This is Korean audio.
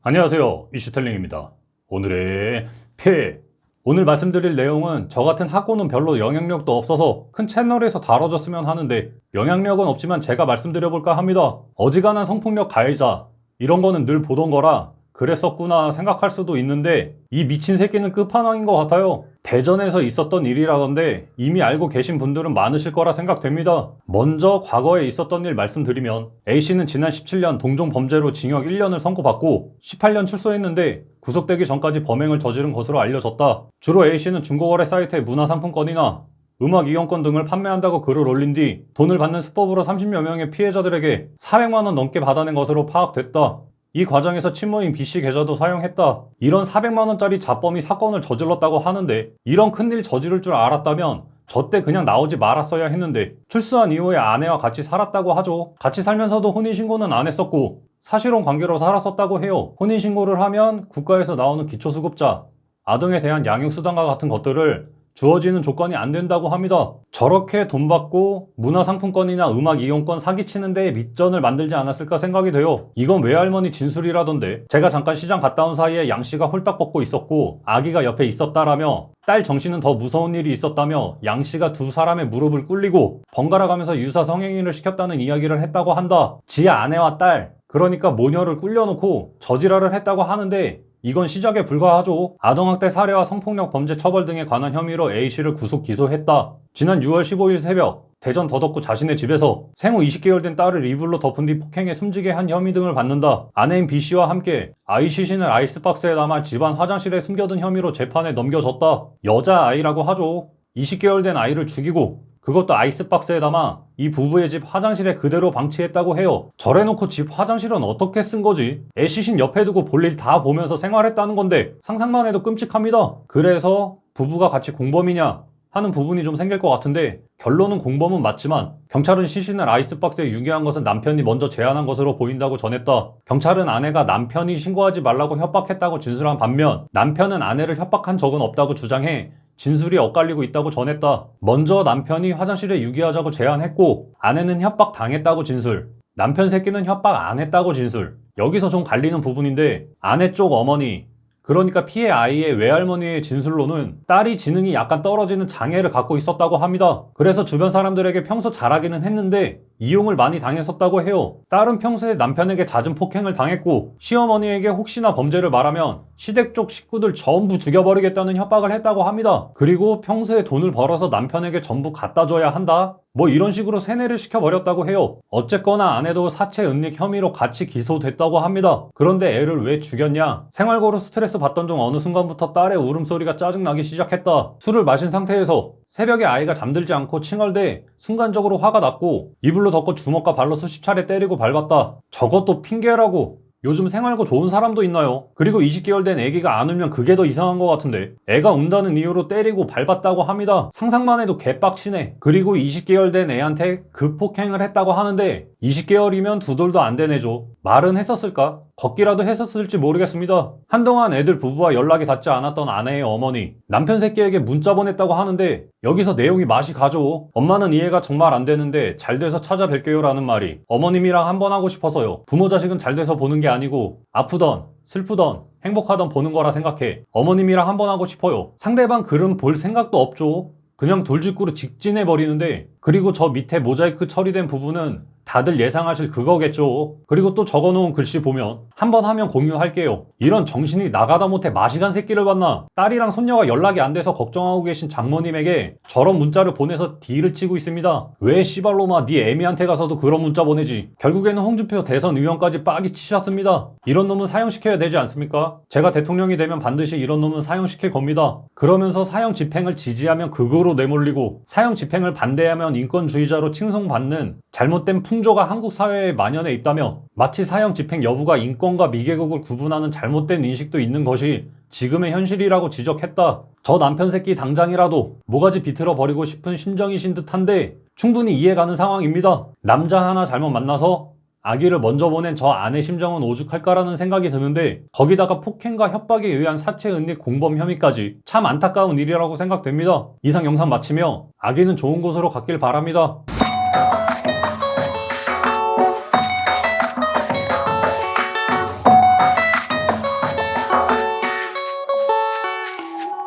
안녕하세요, 이슈텔링입니다. 오늘의 폐. 오늘 말씀드릴 내용은 저 같은 학고는 별로 영향력도 없어서 큰 채널에서 다뤄졌으면 하는데, 영향력은 없지만 제가 말씀드려볼까 합니다. 어지간한 성폭력 가해자, 이런 거는 늘 보던 거라 그랬었구나 생각할 수도 있는데, 이 미친 새끼는 끝판왕인 것 같아요. 대전에서 있었던 일이라던데 이미 알고 계신 분들은 많으실 거라 생각됩니다. 먼저 과거에 있었던 일 말씀드리면, A씨는 지난 17년 동종 범죄로 징역 1년을 선고받고 18년 출소했는데 구속되기 전까지 범행을 저지른 것으로 알려졌다. 주로 A씨는 중고거래 사이트에 문화상품권이나 음악 이용권 등을 판매한다고 글을 올린 뒤 돈을 받는 수법으로 30여 명의 피해자들에게 400만 원 넘게 받아낸 것으로 파악됐다. 이 과정에서 친모인 B씨 계좌도 사용했다. 이런 400만 원짜리 자범이 사건을 저질렀다고 하는데, 이런 큰일 저지를 줄 알았다면 저때 그냥 나오지 말았어야 했는데, 출소한 이후에 아내와 같이 살았다고 하죠. 같이 살면서도 혼인신고는 안 했었고 사실혼 관계로 살았었다고 해요. 혼인신고를 하면 국가에서 나오는 기초수급자, 아동에 대한 양육수당과 같은 것들을 주어지는 조건이 안 된다고 합니다. 저렇게 돈 받고 문화상품권이나 음악 이용권 사기치는 데에 밑전을 만들지 않았을까 생각이 돼요. 이건 외할머니 진술이라던데, 제가 잠깐 시장 갔다 온 사이에 양씨가 홀딱 벗고 있었고 아기가 옆에 있었다라며, 딸 정씨는 더 무서운 일이 있었다며 양씨가 두 사람의 무릎을 꿇리고 번갈아 가면서 유사 성행위를 시켰다는 이야기를 했다고 한다. 지 아내와 딸, 그러니까 모녀를 꿀려놓고 저지랄을 했다고 하는데, 이건 시작에 불과하죠. 아동학대 사례와 성폭력 범죄 처벌 등에 관한 혐의로 A씨를 구속 기소했다. 지난 6월 15일 새벽 대전 더덕구 자신의 집에서 생후 20개월 된 딸을 이불로 덮은 뒤 폭행해 숨지게 한 혐의 등을 받는다. 아내인 B씨와 함께 아이 시신을 아이스박스에 담아 집안 화장실에 숨겨둔 혐의로 재판에 넘겨졌다. 여자아이라고 하죠. 20개월 된 아이를 죽이고 그것도 아이스박스에 담아 이 부부의 집 화장실에 그대로 방치했다고 해요. 저래놓고 집 화장실은 어떻게 쓴 거지? 애 시신 옆에 두고 볼일 다 보면서 생활했다는 건데 상상만 해도 끔찍합니다. 그래서 부부가 같이 공범이냐 하는 부분이 좀 생길 것 같은데, 결론은 공범은 맞지만 경찰은 시신을 아이스박스에 유기한 것은 남편이 먼저 제안한 것으로 보인다고 전했다. 경찰은 아내가 남편이 신고하지 말라고 협박했다고 진술한 반면, 남편은 아내를 협박한 적은 없다고 주장해 진술이 엇갈리고 있다고 전했다. 먼저 남편이 화장실에 유기하자고 제안했고 아내는 협박당했다고 진술, 남편 새끼는 협박 안 했다고 진술. 여기서 좀 갈리는 부분인데, 아내 쪽 어머니, 그러니까 피해 아이의 외할머니의 진술로는 딸이 지능이 약간 떨어지는 장애를 갖고 있었다고 합니다. 그래서 주변 사람들에게 평소 잘하기는 했는데 이용을 많이 당했었다고 해요. 딸은 평소에 남편에게 잦은 폭행을 당했고 시어머니에게 혹시나 범죄를 말하면 시댁 쪽 식구들 전부 죽여버리겠다는 협박을 했다고 합니다. 그리고 평소에 돈을 벌어서 남편에게 전부 갖다 줘야 한다, 뭐 이런 식으로 세뇌를 시켜버렸다고 해요. 어쨌거나 아내도 사체 은닉 혐의로 같이 기소됐다고 합니다. 그런데 애를 왜 죽였냐? 생활고로 스트레스 받던 중 어느 순간부터 딸의 울음소리가 짜증나기 시작했다. 술을 마신 상태에서 새벽에 아이가 잠들지 않고 칭얼대 순간적으로 화가 났고 이불로 덮고 주먹과 발로 수십 차례 때리고 밟았다. 저것도 핑계라고. 요즘 생활고 좋은 사람도 있나요? 그리고 20개월 된 애기가 안 울면 그게 더 이상한 것 같은데, 애가 운다는 이유로 때리고 밟았다고 합니다. 상상만 해도 개빡치네. 그리고 20개월 된 애한테 급폭행을 했다고 하는데 20개월이면 두 돌도 안 된 애죠. 말은 했었을까? 걷기라도 했었을지 모르겠습니다. 한동안 애들 부부와 연락이 닿지 않았던 아내의 어머니, 남편 새끼에게 문자 보냈다고 하는데 여기서 내용이 맛이 가죠. 엄마는 이해가 정말 안 되는데 잘 돼서 찾아뵐게요 라는 말이 어머님이랑 한번 하고 싶어서요. 부모 자식은 잘 돼서 보는 게 아니고 아프던 슬프던 행복하던 보는 거라 생각해 어머님이랑 한번 하고 싶어요. 상대방 글은 볼 생각도 없죠. 그냥 돌직구로 직진해버리는데, 그리고 저 밑에 모자이크 처리된 부분은 다들 예상하실 그거겠죠. 그리고 또 적어놓은 글씨 보면 한번 하면 공유할게요. 이런 정신이 나가다 못해 마시간 새끼를 봤나? 딸이랑 손녀가 연락이 안 돼서 걱정하고 계신 장모님에게 저런 문자를 보내서 딜을 치고 있습니다. 왜 씨발로마 네 애미한테 가서도 그런 문자 보내지? 결국에는 홍준표 대선 의원까지 빡이 치셨습니다. 이런 놈은 사형시켜야 되지 않습니까? 제가 대통령이 되면 반드시 이런 놈은 사형시킬 겁니다. 그러면서 사형 집행을 지지하면 극으로 내몰리고 사형 집행을 반대하면 인권주의자로 칭송받는 잘못된 풍조가 한국 사회에 만연해 있다며, 마치 사형 집행 여부가 인권과 미개국을 구분하는 잘못된 인식도 있는 것이 지금의 현실이라고 지적했다. 저 남편 새끼 당장이라도 모가지 비틀어 버리고 싶은 심정이신 듯한데 충분히 이해가는 상황입니다. 남자 하나 잘못 만나서 아기를 먼저 보낸 저 아내 심정은 오죽할까라는 생각이 드는데, 거기다가 폭행과 협박에 의한 사체 은닉 공범 혐의까지 참 안타까운 일이라고 생각됩니다. 이상 영상 마치며 아기는 좋은 곳으로 갔길 바랍니다.